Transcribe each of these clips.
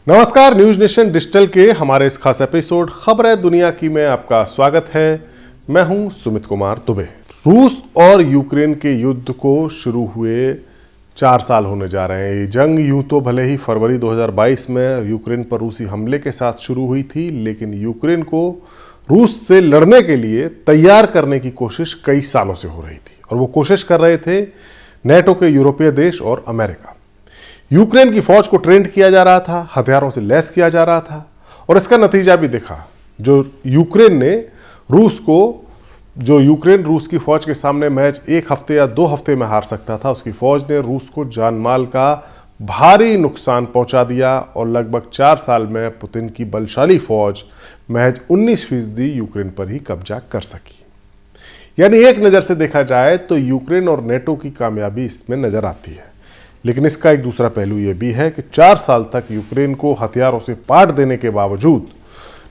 नमस्कार, news nation digital के हमारे इस खास एपिसोड खबरें दुनिया की में आपका स्वागत है। मैं हूं सुमित कुमार दुबे। रूस और यूक्रेन के युद्ध को शुरू हुए 4 साल होने जा रहे हैं। ये जंग यूं तो भले ही फरवरी 2022 में यूक्रेन पर रूसी हमले के साथ शुरू हुई थी, लेकिन यूक्रेन को रूस से लड़ने के लिए तैयार करने की कोशिश कई सालों से हो रही थी और वो कोशिश कर रहे थे नेटो के यूरोपीय देश और अमेरिका। यूक्रेन की फौज को ट्रेंड किया जा रहा था, हथियारों से लैस किया जा रहा था और इसका नतीजा भी दिखा। जो यूक्रेन रूस की फौज के सामने मैच 1 हफ्ते या 2 हफ्ते में हार सकता था, उसकी फौज ने रूस को जान माल का भारी नुकसान पहुंचा दिया और लगभग 4 साल में पुतिन की बलशाली फौज महज 19% यूक्रेन पर ही कब्जा कर सकी। यानी एक नज़र से देखा जाए तो यूक्रेन और नेटो की कामयाबी इसमें नजर आती है, लेकिन इसका एक दूसरा पहलू यह भी है कि 4 साल तक यूक्रेन को हथियारों से पाट देने के बावजूद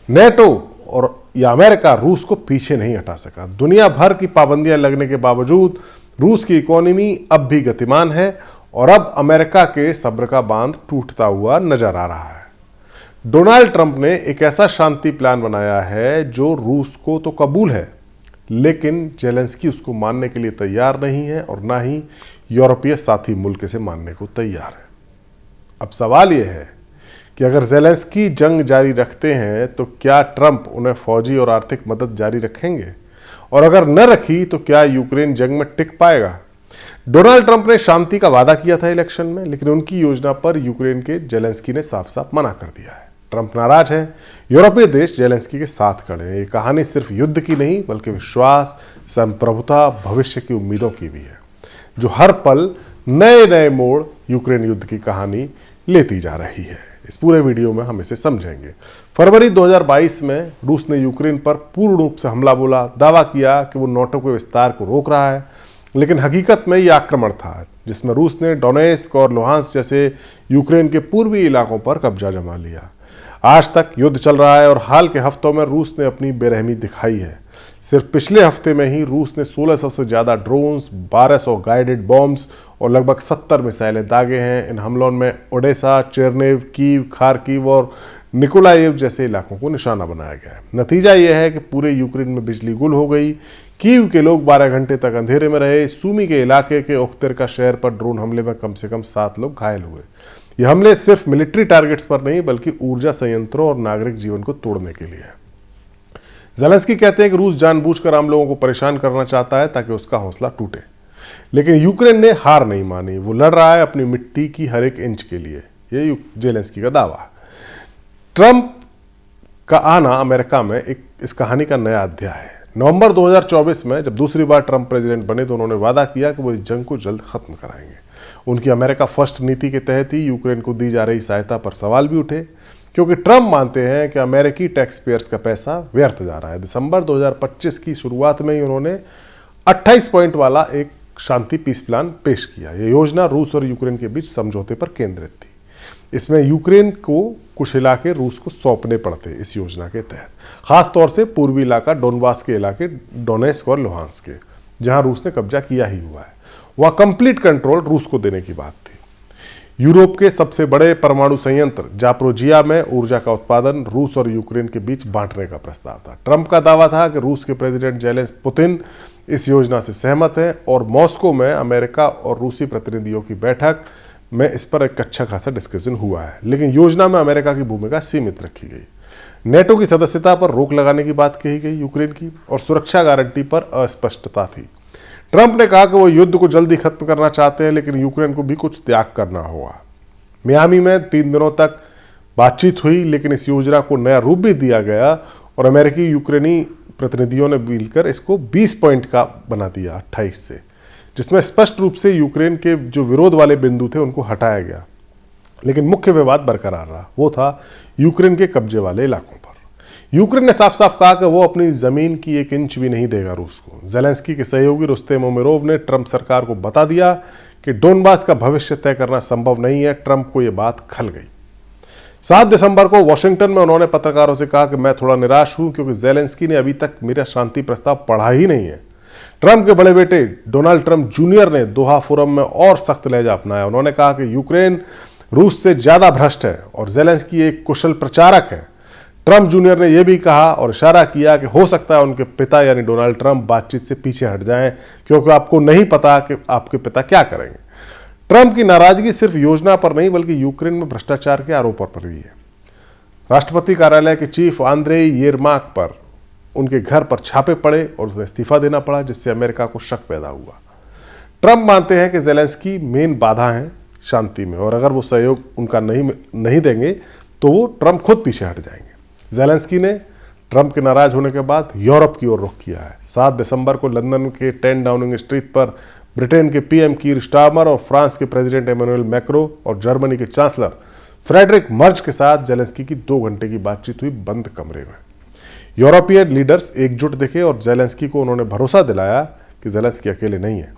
नेटो और या अमेरिका रूस को पीछे नहीं हटा सका। दुनिया भर की पाबंदियां लगने के बावजूद रूस की इकोनॉमी अब भी गतिमान है और अब अमेरिका के सब्र का बांध टूटता हुआ नजर आ रहा है। डोनाल्ड ट्रंप ने एक ऐसा शांति प्लान बनाया है जो रूस को तो कबूल है, लेकिन जेलेंस्की उसको मानने के लिए तैयार नहीं है और ना ही यूरोपीय साथी मुल्क से मानने को तैयार है। अब सवाल यह है कि अगर जेलेंस्की जंग जारी रखते हैं तो क्या ट्रंप उन्हें फौजी और आर्थिक मदद जारी रखेंगे, और अगर न रखी तो क्या यूक्रेन जंग में टिक पाएगा। डोनाल्ड ट्रंप ने शांति का वादा किया था इलेक्शन में, लेकिन उनकी योजना पर यूक्रेन के जेलेंस्की ने साफ साफ मना कर दिया है। ट्रंप नाराज है, यूरोपीय देश जेलेंस्की के साथ खड़े हैं। ये कहानी सिर्फ युद्ध की नहीं बल्कि विश्वास, संप्रभुता, भविष्य की उम्मीदों की भी है, जो हर पल नए नए मोड़ यूक्रेन युद्ध की कहानी लेती जा रही है। इस पूरे वीडियो में हम इसे समझेंगे। फरवरी 2022 में रूस ने यूक्रेन पर पूर्ण रूप से हमला बोला, दावा किया कि वो नेटो के विस्तार को रोक रहा है, लेकिन हकीकत में यह आक्रमण था जिसमें रूस ने डोनेस्क और लुहांस्क जैसे यूक्रेन के पूर्वी इलाकों पर कब्जा जमा लिया। आज तक युद्ध चल रहा है और हाल के हफ्तों में रूस ने अपनी बेरहमी दिखाई है। सिर्फ पिछले हफ्ते में ही रूस ने 1600 से ज़्यादा ड्रोन्स, 1200 गाइडेड बॉम्ब्स और लगभग 70 मिसाइलें दागे हैं। इन हमलों में ओडेसा, चेरनेव, कीव, खार्किव और निकोलाएव जैसे इलाकों को निशाना बनाया गया है। नतीजा यह है कि पूरे यूक्रेन में बिजली गुल हो गई। कीव के लोग 12 घंटे तक अंधेरे में रहे। सूमी के इलाके के ओख्तिरका शहर पर ड्रोन हमले में कम से कम 7 लोग घायल हुए। ये हमले सिर्फ मिलिट्री टारगेट्स पर नहीं बल्कि ऊर्जा संयंत्रों और नागरिक जीवन को तोड़ने के लिए है। जेलेंस्की कहते हैं कि रूस जानबूझकर आम लोगों को परेशान करना चाहता है ताकि उसका हौसला टूटे, लेकिन यूक्रेन ने हार नहीं मानी। वो लड़ रहा है अपनी मिट्टी की हर एक इंच के लिए। ये जेलेंस्की का दावा है। ट्रंप का आना अमेरिका में इस कहानी का नया अध्याय है। नवंबर 2024 में जब दूसरी बार ट्रंप प्रेसिडेंट बने तो उन्होंने वादा किया कि वो इस जंग को जल्द खत्म कराएंगे। उनकी अमेरिका फर्स्ट नीति के तहत ही यूक्रेन को दी जा रही सहायता पर सवाल भी उठे, क्योंकि ट्रंप मानते हैं कि अमेरिकी टैक्स पेयर्स का पैसा व्यर्थ जा रहा है। दिसंबर 2025 की शुरुआत में ही उन्होंने 28 पॉइंट वाला एक शांति पीस प्लान पेश किया। यह योजना रूस और यूक्रेन के बीच समझौते पर केंद्रित थी। इसमें यूक्रेन को कुछ इलाके रूस को सौंपने पड़ते इस योजना के तहत, खासतौर से पूर्वी इलाका डोनबास के इलाके डोनेस्क और लुहांस्क के, जहां रूस ने कब्जा किया ही हुआ है। वह कंप्लीट कंट्रोल रूस को देने की बात थी। यूरोप के सबसे बड़े परमाणु संयंत्र जापोरोजिया में ऊर्जा का उत्पादन रूस और यूक्रेन के बीच बांटने का प्रस्ताव था। ट्रंप का दावा था कि रूस के प्रेसिडेंट जेलेंस्की पुतिन इस योजना से सहमत हैं और मॉस्को में अमेरिका और रूसी प्रतिनिधियों की बैठक में इस पर एक अच्छा खासा डिस्कशन हुआ है, लेकिन योजना में अमेरिका की भूमिका सीमित रखी गई। नेटो की सदस्यता पर रोक लगाने की बात कही गई यूक्रेन की, और सुरक्षा गारंटी पर अस्पष्टता थी। ट्रंप ने कहा कि वो युद्ध को जल्दी खत्म करना चाहते हैं, लेकिन यूक्रेन को भी कुछ त्याग करना होगा। मियामी में 3 दिनों तक बातचीत हुई, लेकिन इस योजना को नया रूप भी दिया गया और अमेरिकी यूक्रेनी प्रतिनिधियों ने मिलकर इसको 20 पॉइंट का बना दिया 28 से, जिसमें स्पष्ट रूप से यूक्रेन के जो विरोध वाले बिंदु थे उनको हटाया गया, लेकिन मुख्य विवाद बरकरार रहा। वो था यूक्रेन के कब्जे वाले इलाकों पर। यूक्रेन ने साफ साफ कहा कि वो अपनी जमीन की 1 इंच भी नहीं देगा रूस को। जेलेंस्की के सहयोगी रुस्तेम उमेरोव ने ट्रंप सरकार को बता दिया कि डोनबास का भविष्य तय करना संभव नहीं है। ट्रंप को यह बात खल गई। 7 दिसंबर को वॉशिंगटन में उन्होंने पत्रकारों से कहा कि मैं थोड़ा निराश हूं क्योंकि जेलेंस्की ने अभी तक मेरा शांति प्रस्ताव पढ़ा ही नहीं है। ट्रंप के बड़े बेटे डोनाल्ड ट्रंप जूनियर ने दोहा फोरम में और सख्त लहजा अपनाया। उन्होंने कहा कि यूक्रेन रूस से ज्यादा भ्रष्ट है और जेलेंस्की एक कुशल प्रचारक है। ट्रंप जूनियर ने यह भी कहा और इशारा किया कि हो सकता है उनके पिता यानी डोनाल्ड ट्रंप बातचीत से पीछे हट जाएं, क्योंकि आपको नहीं पता कि आपके पिता क्या करेंगे। ट्रंप की नाराजगी सिर्फ योजना पर नहीं बल्कि यूक्रेन में भ्रष्टाचार के आरोपों पर भी है। राष्ट्रपति कार्यालय के चीफ आंद्रेई येरमाक पर उनके घर पर छापे पड़े और उन्हें इस्तीफा देना पड़ा, जिससे अमेरिका को शक पैदा हुआ। ट्रंप मानते हैं कि जेलेंस्की मेन बाधा है शांति में और अगर वो सहयोग उनका नहीं देंगे तो वो ट्रंप खुद पीछे हट जाएंगे। जेलेंस्की ने ट्रंप के नाराज होने के बाद यूरोप की ओर रुख किया है। 7 दिसंबर को लंदन के 10 डाउनिंग स्ट्रीट पर ब्रिटेन के पीएम कीर स्टारमर और फ्रांस के प्रेसिडेंट इमैनुअल मैक्रो और जर्मनी के चांसलर फ्रेडरिक मर्ज के साथ जेलेंस्की की 2 घंटे की बातचीत हुई बंद कमरे में। यूरोपीय लीडर्स एकजुट दिखे और जेलेंस्की को उन्होंने भरोसा दिलाया कि जेलेंस्की अकेले नहीं है।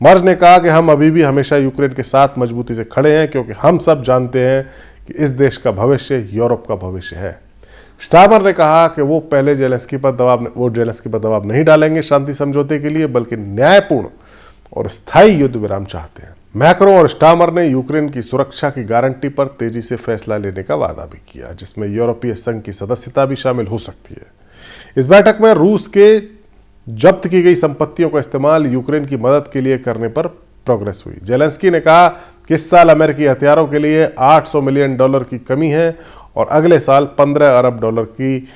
मर्ज ने कहा कि हम अभी भी हमेशा यूक्रेन के साथ मजबूती से खड़े हैं, क्योंकि हम सब जानते हैं कि इस देश का भविष्य यूरोप का भविष्य है। स्टारमर ने कहा कि वो जेलेंस्की पर दबाव नहीं डालेंगे शांति समझौते के लिए, बल्कि न्यायपूर्ण और स्थायी युद्ध विराम चाहते हैं। मैक्रो और स्टारमर ने यूक्रेन की सुरक्षा की गारंटी पर तेजी से फैसला लेने का वादा भी किया, जिसमें यूरोपीय संघ की सदस्यता भी शामिल हो सकती है। इस बैठक में रूस के जब्त की गई संपत्तियों का इस्तेमाल यूक्रेन की मदद के लिए करने पर प्रोग्रेस हुई। जेलेंस्की ने कहा कि इस साल अमेरिकी हथियारों के लिए $800 मिलियन की कमी है और अगले साल $15 अरब की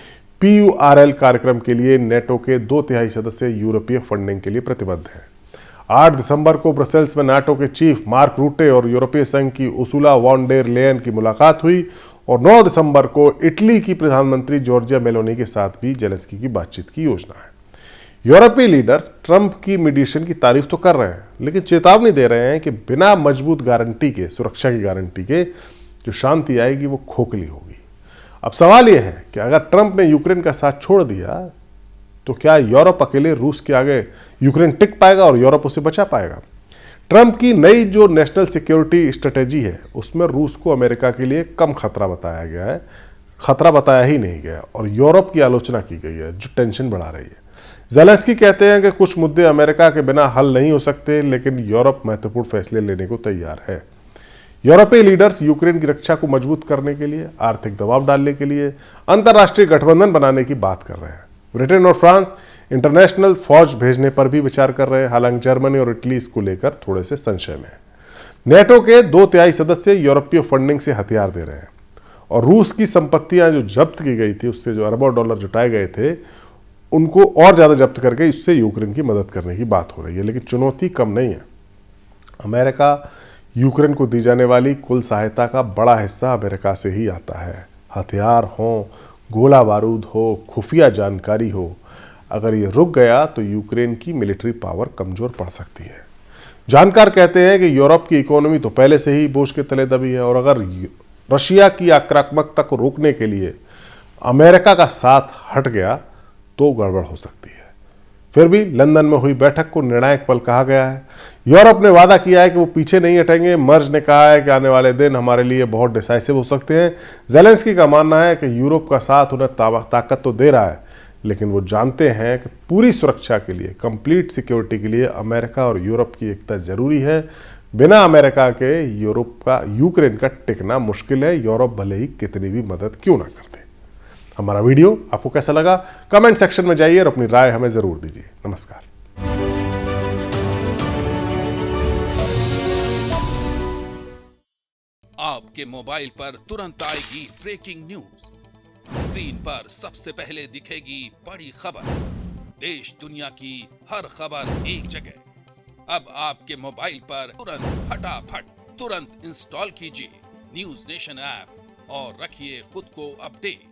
PURL कार्यक्रम के लिए नेटो के 2/3 सदस्य यूरोपीय फंडिंग के लिए प्रतिबद्ध हैं। 8 दिसंबर को ब्रसेल्स में नाटो के चीफ मार्क रूटे और यूरोपीय संघ की उर्सुला वॉन डेर लेयन की मुलाकात हुई और 9 दिसंबर को इटली की प्रधानमंत्री जॉर्जिया मेलोनी के साथ भी जेलेंस्की की बातचीत की योजना है। यूरोपीय लीडर्स ट्रंप की मीडिएशन की तारीफ तो कर रहे हैं, लेकिन चेतावनी दे रहे हैं कि बिना मजबूत गारंटी के, सुरक्षा की गारंटी के, जो शांति आएगी वो खोखली होगी। अब सवाल यह है कि अगर ट्रंप ने यूक्रेन का साथ छोड़ दिया तो क्या यूरोप अकेले रूस के आगे यूक्रेन टिक पाएगा और यूरोप उसे बचा पाएगा? ट्रंप की नई जो नेशनल सिक्योरिटी स्ट्रेटेजी है उसमें रूस को अमेरिका के लिए कम खतरा बताया गया है, खतरा बताया ही नहीं गया और यूरोप की आलोचना की गई है, जो टेंशन बढ़ा रही है। जेलेंस्की कहते हैं कि कुछ मुद्दे अमेरिका के बिना हल नहीं हो सकते, लेकिन यूरोप महत्वपूर्ण फैसले लेने को तैयार है। यूरोपीय लीडर्स यूक्रेन की रक्षा को मजबूत करने के लिए, आर्थिक दबाव डालने के लिए अंतर्राष्ट्रीय गठबंधन बनाने की बात कर रहे हैं। ब्रिटेन और फ्रांस इंटरनेशनल फौज भेजने पर भी विचार कर रहे हैं, हालांकि जर्मनी और इटली इसको लेकर थोड़े से संशय में है। नेटो के 2/3 सदस्य यूरोपीय फंडिंग से हथियार दे रहे हैं और रूस की संपत्तियां जो जब्त की गई थी, उससे जो अरबों डॉलर जुटाए गए थे, उनको और ज्यादा जब्त करके इससे यूक्रेन की मदद करने की बात हो रही है। लेकिन चुनौती कम नहीं है। अमेरिका यूक्रेन को दी जाने वाली कुल सहायता का बड़ा हिस्सा अमेरिका से ही आता है। हथियार हो, गोला बारूद हो, खुफिया जानकारी हो, अगर ये रुक गया तो यूक्रेन की मिलिट्री पावर कमजोर पड़ सकती है। जानकार कहते हैं कि यूरोप की इकोनॉमी तो पहले से ही बोझ के तले दबी है और अगर रशिया की आक्रामकता को रोकने के लिए अमेरिका का साथ हट गया तो गड़बड़ हो सकती है। फिर भी लंदन में हुई बैठक को निर्णायक पल कहा गया है। यूरोप ने वादा किया है कि वो पीछे नहीं हटेंगे। मर्ज ने कहा है कि आने वाले दिन हमारे लिए बहुत डिसाइसिव हो सकते हैं। जेलेंस्की का मानना है कि यूरोप का साथ उन्हें ताकत तो दे रहा है, लेकिन वो जानते हैं कि पूरी सुरक्षा के लिए, कंप्लीट सिक्योरिटी के लिए अमेरिका और यूरोप की एकता जरूरी है। बिना अमेरिका के यूक्रेन का टिकना मुश्किल है, यूरोप भले ही कितनी भी मदद क्यों ना करते। हमारा वीडियो आपको कैसा लगा कमेंट सेक्शन में जाइए और अपनी राय हमें जरूर दीजिए। नमस्कार। आपके मोबाइल पर तुरंत आएगी ब्रेकिंग न्यूज। स्क्रीन पर सबसे पहले दिखेगी बड़ी खबर। देश दुनिया की हर खबर एक जगह। अब आपके मोबाइल पर तुरंत इंस्टॉल कीजिए न्यूज नेशन ऐप और रखिए खुद को अपडेट।